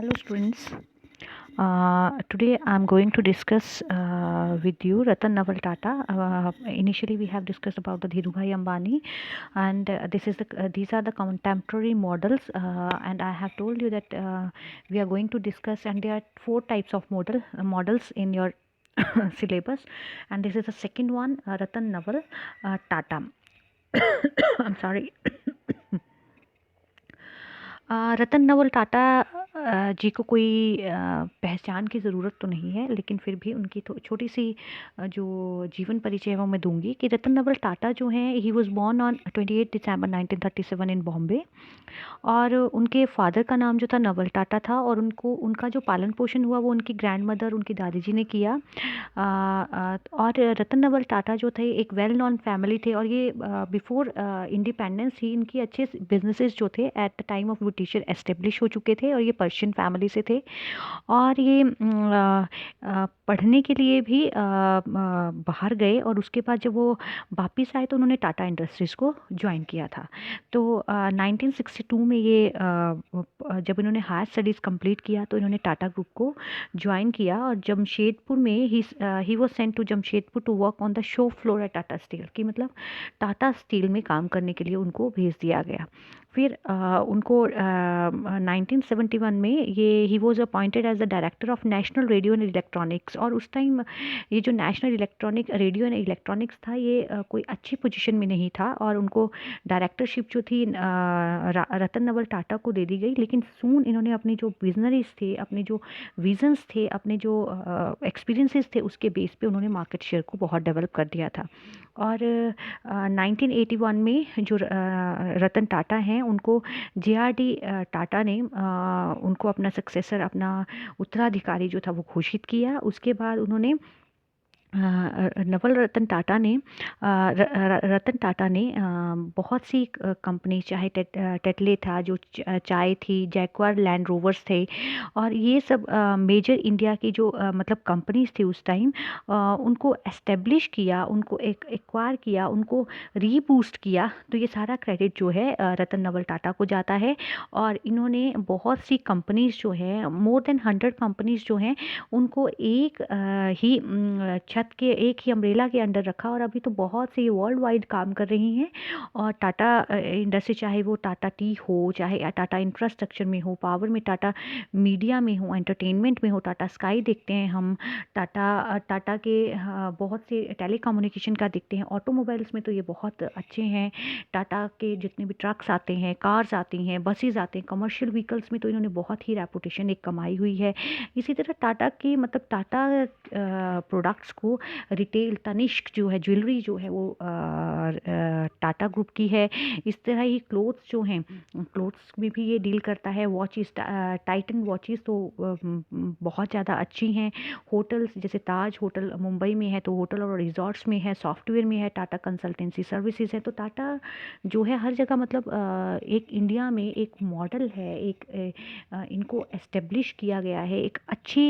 Hello students. Today I am going to discuss with you Ratan Naval Tata. Initially we have discussed about the Dhirubhai Ambani, and these are the contemporary models. And I have told you that we are going to discuss, and there are four types of models in your syllabus, and this is the second one, Ratan Naval Tata. I'm sorry. रतन नवल टाटा जी को कोई पहचान की ज़रूरत तो नहीं है, लेकिन फिर भी उनकी छोटी सी जो जीवन परिचय है वो मैं दूंगी कि रतन नवल टाटा जो हैं, ही वाज बोर्न ऑन 28 दिसंबर 1937 इन बॉम्बे। और उनके फादर का नाम जो था नवल टाटा था, और उनका जो पालन पोषण हुआ वो उनकी ग्रैंड मदर, उनकी दादी जी ने किया। और रतन नवल टाटा जो थे एक वेल नॉन फैमिली थे, और ये बिफोर इंडिपेंडेंस ही इनकी अच्छे बिजनेसेस जो थे at the time of britisher establish हो चुके थे, और ये पर्शियन फैमिली से थे। और ये पढ़ने के लिए भी बाहर गए, और उसके बाद जब वो वापिस आए तो उन्होंने टाटा इंडस्ट्रीज़ को ज्वाइन किया था। तो 1962 में ये जब इन्होंने हायर स्टडीज़ कंप्लीट किया तो इन्होंने टाटा ग्रुप को ज्वाइन किया, और जमशेदपुर में he was sent to Jamshedpur to work on the shop floor at Tata Steel, की मतलब टाटा स्टील में काम करने के लिए उनको भेज दिया गया। फिर उनको 1971 में ये he was appointed as the director of National Radio and Electronics. और उस टाइम ये जो नेशनल रेडियो एंड इलेक्ट्रॉनिक्स था, ये कोई अच्छी पोजीशन में नहीं था, और उनको डायरेक्टरशिप जो थी रतन नवल टाटा को दे दी गई। लेकिन सून इन्होंने अपनी जो विजनरीज थे, अपने जो विजन्स थे, अपने जो एक्सपीरियंसेस थे, उसके बेस पे उन्होंने मार्केट शेयर को बहुत डेवलप कर दिया था। और 1981 में जो रतन टाटा हैं, उनको JRD टाटा ने उनको अपना सक्सेसर, अपना उत्तराधिकारी जो था वो घोषित किया। उसके बाद उन्होंने नवल रतन टाटा ने रतन टाटा ने बहुत सी कंपनी, चाहे टेटले था, जो चाय थी, जैक्वार लैंड रोवर्स थे, और ये सब मेजर इंडिया की जो मतलब कंपनीज थी उस टाइम, उनको एस्टेब्लिश किया, उनको एक्वायर किया, उनको रीबूस्ट किया। तो ये सारा क्रेडिट जो है रतन नवल टाटा को जाता है। और इन्होंने बहुत सी कंपनीज जो है, मोर देन 100 कंपनीज जो हैं, उनको एक ही छत के, एक ही अम्ब्रेला के अंडर रखा, और अभी तो बहुत सी वर्ल्ड वाइड काम कर रही हैं। और टाटा इंडस्ट्री, चाहे वो टाटा टी हो, चाहे टाटा इंफ्रास्ट्रक्चर में हो, पावर में, टाटा मीडिया में हो, एंटरटेनमेंट में हो, टाटा स्काई देखते हैं हम, टाटा के बहुत से टेलीकम्युनिकेशन का देखते हैं, ऑटोमोबाइल्स में तो ये बहुत अच्छे हैं। टाटा के जितने भी ट्रक्स आते हैं, कार्स आती हैं, बसेस आते हैं, कमर्शियल व्हीकल्स में तो इन्होंने बहुत ही रेपुटेशन एक कमाई हुई है। इसी तरह टाटा की, मतलब टाटा प्रोडक्ट्स को रिटेल, तनिष्क जो है ज्वेलरी जो है वो टाटा ग्रुप की है। इस तरह ही क्लोथ्स जो हैं, क्लोथ्स में भी ये डील करता है। वॉचेस, टाइटन वॉचेस तो बहुत ज़्यादा अच्छी हैं। होटल्स, जैसे ताज होटल मुंबई में है, तो होटल और रिजॉर्ट्स में है, सॉफ्टवेयर में है, टाटा कंसल्टेंसी सर्विसेज है। तो टाटा जो है हर जगह, मतलब एक इंडिया में एक मॉडल है, एक इनको एस्टेब्लिश किया गया है। एक अच्छी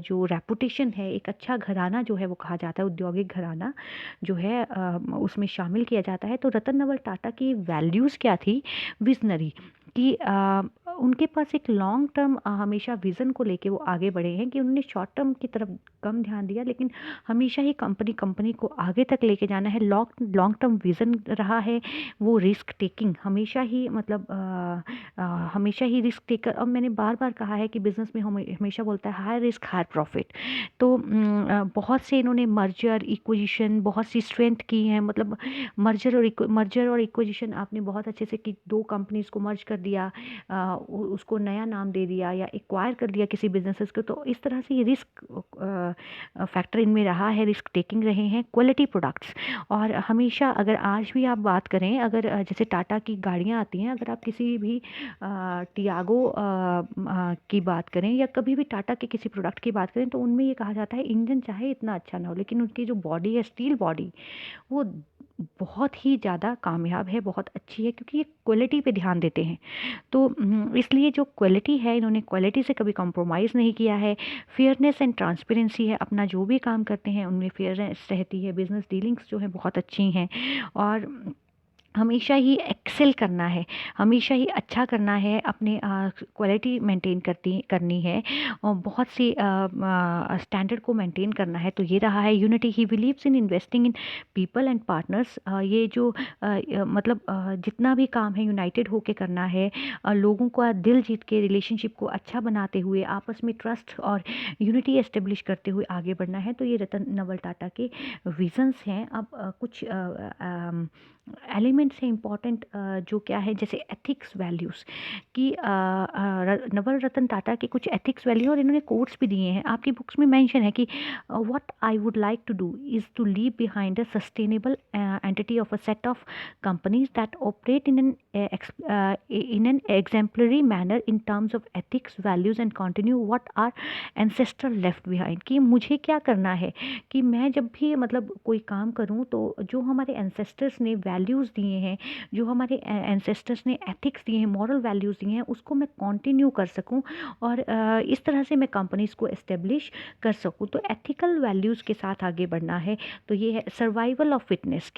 जो रेपुटेशन है, एक अच्छा घराना जो है वो कहा जाता है, औद्योगिक घराना जो है उसमें शामिल किया जाता है। तो रतन नवल टाटा की वैल्यूज़ क्या थी? विजनरी कि उनके पास एक लॉन्ग टर्म हमेशा विज़न को लेके वो आगे बढ़े हैं, कि उन्होंने शॉर्ट टर्म की तरफ कम ध्यान दिया, लेकिन हमेशा ही कंपनी को आगे तक लेके जाना है। लॉन्ग टर्म विज़न रहा है। वो रिस्क टेकिंग हमेशा ही, मतलब हमेशा ही रिस्क टेकर। अब मैंने बार बार कहा है कि बिज़नेस में हम हमेशा बोलता है हाई रिस्क हाई प्रॉफिट। तो बहुत से इन्होंने मर्जर इक्विजिशन, बहुत सी स्ट्रेंथ की हैं। मतलब मर्जर और इक्विजिशन आपने बहुत अच्छे से कि दो कंपनीज को मर्ज कर दिया, उसको नया नाम दे दिया, या एक्वायर कर दिया किसी बिजनेसेस को। तो इस तरह से ये रिस्क फैक्टर इनमें रहा है, रिस्क टेकिंग रहे हैं। क्वालिटी प्रोडक्ट्स, और हमेशा अगर आज भी आप बात करें, अगर जैसे टाटा की गाड़ियाँ आती हैं, अगर आप किसी भी टियागो की बात करें, या कभी भी टाटा के किसी प्रोडक्ट की बात करें, तो उनमें ये कहा जाता है इंजन चाहे इतना अच्छा ना हो, लेकिन उनकी जो बॉडी है, स्टील बॉडी, वो बहुत ही ज़्यादा कामयाब है, बहुत अच्छी है, क्योंकि ये क्वालिटी पे ध्यान देते हैं। तो इसलिए जो क्वालिटी है, इन्होंने क्वालिटी से कभी कॉम्प्रोमाइज़ नहीं किया है। फेयरनेस एंड ट्रांसपेरेंसी है, अपना जो भी काम करते हैं उनमें फेयरनेस रहती है। बिजनेस डीलिंग्स जो है बहुत अच्छी हैं। और हमेशा ही एक्सेल करना है, हमेशा ही अच्छा करना है, अपने क्वालिटी मेंटेन करनी है और बहुत सी स्टैंडर्ड को मेंटेन करना है। तो ये रहा है unity. He believes in investing in people and partners. ये जो मतलब जितना भी काम है यूनाइटेड होके करना है, लोगों का दिल जीत के रिलेशनशिप को अच्छा बनाते हुए आपस में ट्रस्ट और यूनिटी एस्टेब्लिश करते हुए आगे बढ़ना है। तो ये रतन नवल टाटा के विजन्स हैं। अब कुछ एलिमेंट्स हैं इम्पॉर्टेंट, जो क्या है, जैसे एथिक्स वैल्यूज़ कि नवल रतन टाटा के कुछ एथिक्स वैल्यू और इन्होंने कोट्स भी दिए हैं। आपकी बुक्स में मेंशन है कि what I would like to do is to leave behind a sustainable entity of a set of companies that operate in an exemplary manner in terms of ethics values and continue what our ancestor left behind. कि मुझे क्या करना है कि मैं जब भी मतलब कोई काम करूं तो जो हमारे एंसेस्टर्स ने वैल्यूज़ दिए हैं, जो हमारे एंसेस्टर्स ने एथिक्स दिए हैं, मॉरल वैल्यूज़ दिए हैं, उसको मैं कंटिन्यू कर सकूं और इस तरह से मैं कंपनीज़ को एस्टेब्लिश कर सकूं। तो एथिकल वैल्यूज़ के साथ आगे बढ़ना है। तो ये है सर्वाइवल ऑफ फिटनेस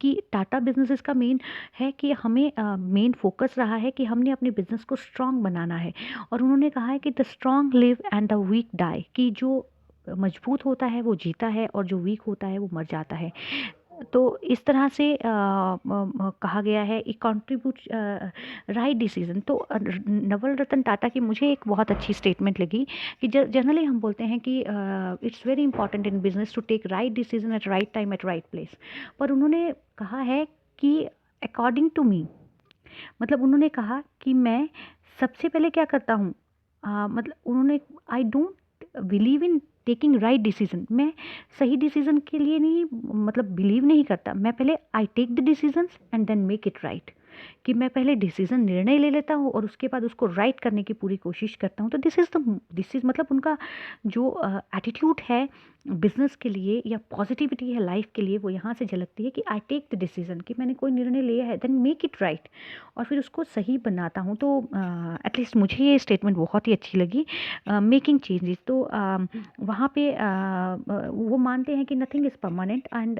कि टाटा बिजनेसेस का मेन है कि हमें मेन फोकस रहा है कि हमने अपने बिजनेस को स्ट्रांग बनाना है। और उन्होंने कहा है कि the strong live and the weak die. कि जो मजबूत होता है वो जीता है और जो वीक होता है वो मर जाता है। तो इस तरह से कहा गया है। एक कॉन्ट्रीब्यूट राइट डिसीजन। तो नवल रतन टाटा की मुझे एक बहुत अच्छी स्टेटमेंट लगी कि जनरली हम बोलते हैं कि it's very important in business to take right decision at right time at right place. पर उन्होंने कहा है कि अकॉर्डिंग टू मी, मतलब उन्होंने कहा कि मैं सबसे पहले क्या करता हूँ, मतलब उन्होंने I don't believe in taking right decision. मैं सही डिसीजन के लिए नहीं, मतलब बिलीव नहीं करता। मैं पहले I take the decisions and then make it right. कि मैं पहले डिसीजन निर्णय ले लेता हूँ और उसके बाद उसको राइट करने की पूरी कोशिश करता हूँ। तो दिस इज़ मतलब उनका जो एटीट्यूड है बिजनेस के लिए या पॉजिटिविटी है लाइफ के लिए, वो यहाँ से झलकती है कि आई टेक द डिसीजन, कि मैंने कोई निर्णय लिया है देन मेक इट राइट और फिर उसको सही बनाता हूँ। तो एटलीस्ट मुझे ये स्टेटमेंट बहुत ही अच्छी लगी। मेकिंग चेंजेस, तो वहाँ पे वो मानते हैं कि नथिंग इज़ परमानेंट एंड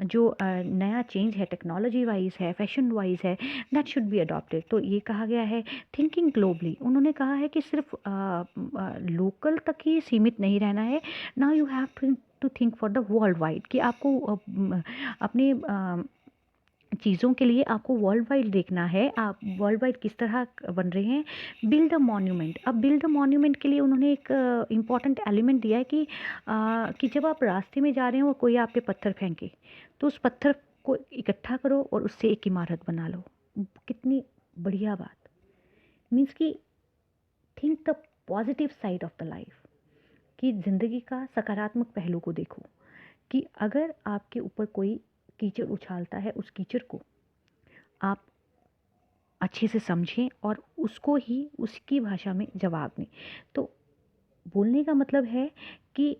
जो नया चेंज है टेक्नोलॉजी वाइज है, फैशन वाइज है, दैट शुड बी अडॉप्टेड। तो ये कहा गया है। थिंकिंग ग्लोबली, उन्होंने कहा है कि सिर्फ लोकल तक ही सीमित नहीं रहना है। Now you have to think for the world wide. कि आपको अपने चीज़ों के लिए आपको वर्ल्ड वाइड देखना है। आप वर्ल्ड वाइड किस तरह बन रहे हैं। Build a monument. अब बिल्ड अ मॉन्यूमेंट के लिए उन्होंने एक इम्पॉर्टेंट एलिमेंट दिया है कि जब आप रास्ते में जा रहे हो और कोई आप पे पत्थर फेंके तो उस पत्थर को इकट्ठा करो और उससे एक इमारत बना लो। कितनी बढ़िया बात। मीन्स कि think the positive side of the life. कि ज़िंदगी का सकारात्मक पहलू को देखो। कि अगर आपके ऊपर कोई कीचड़ उछालता है, उस कीचड़ को आप अच्छे से समझें और उसको ही उसकी भाषा में जवाब दें। तो बोलने का मतलब है कि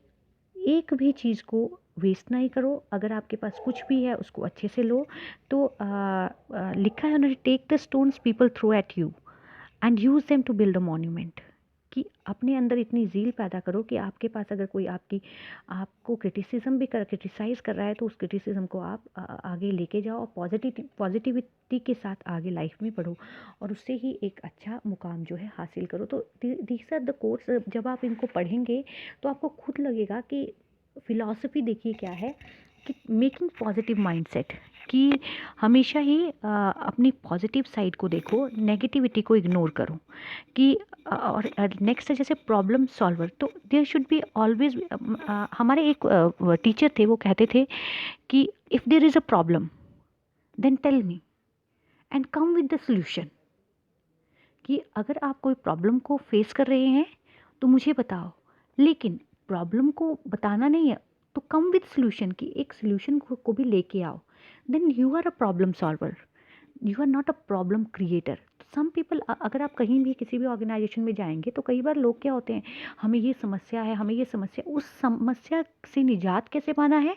एक भी चीज़ को वेस्ट नहीं करो। अगर आपके पास कुछ भी है उसको अच्छे से लो। तो लिखा है उन्होंने, take the stones people throw at you and use them to build a monument. कि अपने अंदर इतनी ज़ील पैदा करो कि आपके पास अगर कोई आपको क्रिटिसाइज़ कर रहा है तो उस क्रिटिसिज्म को आप आगे लेके जाओ और पॉजिटिविटी के साथ आगे लाइफ में बढ़ो और उससे ही एक अच्छा मुकाम जो है हासिल करो। तो दीज आर द कोर्स। जब आप इनको पढ़ेंगे तो आपको खुद लगेगा कि फ़िलॉसफ़ी देखिए क्या है, कि मेकिंग पॉजिटिव माइंडसेट। कि हमेशा ही अपनी पॉजिटिव साइड को देखो, नेगेटिविटी को इग्नोर करो। कि और नेक्स्ट है जैसे प्रॉब्लम सॉल्वर। तो देयर शुड बी ऑलवेज, हमारे एक टीचर थे, वो कहते थे कि if there is a problem then tell me and come with the solution. कि अगर आप कोई प्रॉब्लम को फेस कर रहे हैं तो मुझे बताओ, लेकिन प्रॉब्लम को बताना नहीं है तो कम विद सोल्यूशन। की एक सोल्यूशन को भी लेके आओ। Then you are a problem solver, you are not a problem creator. Some people, अगर आप कहीं भी किसी भी ऑर्गेनाइजेशन में जाएंगे तो कई बार लोग क्या होते हैं, हमें ये समस्या है, हमें ये समस्या, उस समस्या से निजात कैसे पाना है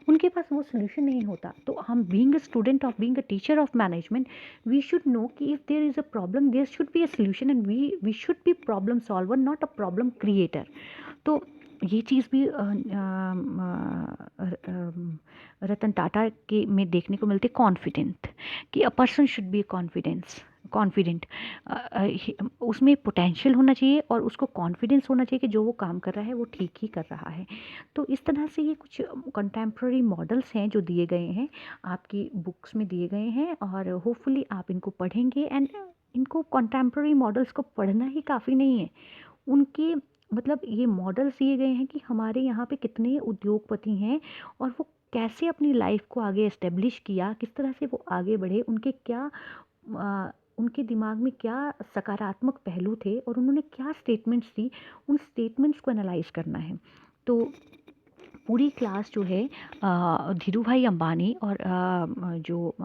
उनके पास वो सोल्यूशन नहीं होता। तो हम being a student of being a teacher of management, we should know कि if there is a problem there should be a solution and we should be problem solver not a problem creator. तो ये चीज़ भी रतन टाटा के में देखने को मिलती है, कॉन्फिडेंट, कि a person should be confident. उसमें पोटेंशियल होना चाहिए और उसको कॉन्फिडेंस होना चाहिए कि जो वो काम कर रहा है वो ठीक ही कर रहा है। तो इस तरह से ये कुछ कंटेम्प्रेरी मॉडल्स हैं जो दिए गए हैं, आपकी बुक्स में दिए गए हैं, और होपफुली आप इनको पढ़ेंगे। एंड इनको कंटेम्प्रेरी मॉडल्स को पढ़ना ही काफ़ी नहीं है, उनके मतलब ये मॉडल्स दिए गए हैं कि हमारे यहाँ पे कितने उद्योगपति हैं और वो कैसे अपनी लाइफ को आगे एस्टेब्लिश किया, किस तरह से वो आगे बढ़े, उनके क्या उनके दिमाग में क्या सकारात्मक पहलू थे और उन्होंने क्या स्टेटमेंट्स दी, उन स्टेटमेंट्स को एनालाइज करना है। तो पूरी क्लास जो है धीरू भाई अंबानी और जो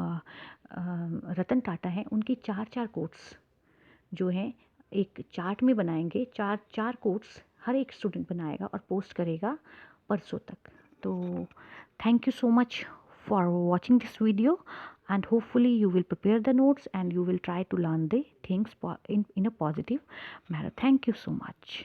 रतन टाटा हैं, उनकी चार चार कोट्स जो हैं एक चार्ट में बनाएंगे, चार चार कोट्स हर एक स्टूडेंट बनाएगा और पोस्ट करेगा परसों तक। तो thank you so much for watching this video, and hopefully you will prepare the notes and you will try to learn the things in a positive manner. Thank you so much.